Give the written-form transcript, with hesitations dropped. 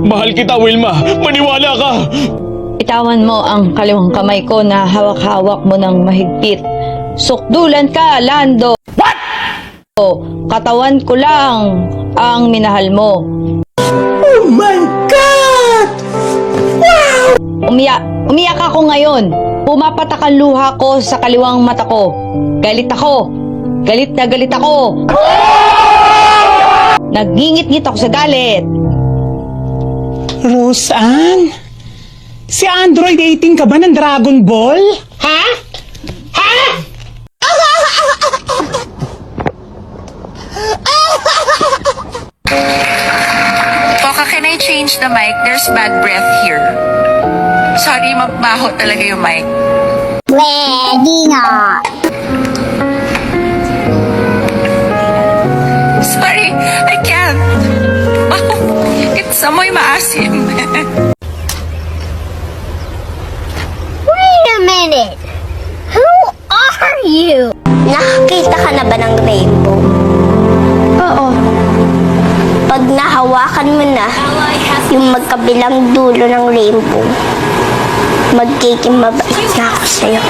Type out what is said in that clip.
Mahal kita, Wilma. Maniwala ka. Bitawan mo ang kaliwang kamay ko na hawak-hawak mo ng mahigpit. Sukdulan ka, Lando! What? Katawan ko lang ang minahal mo. Oh my God! Wow! Umiyak ako ngayon. Pumapatak ang luha ko sa kaliwang mata ko. Galit ako. Galit na galit ako. Nagngingit-ngit ako sa galit. Roseanne? Si Android 18 ka ba ng Dragon Ball? Ha? Ha? Poka, can I change the mic? There's bad breath here. Sorry, mabaho talaga yung mic. Pwede nga. Sorry, I can't. It's amoy maasim. Wait a minute. Who are you? Nakakita ka na ba ng rainbow? Oo. Pag nahawakan mo na yung magkabilang dulo ng rainbow, magiging mabait na ako sa'yo.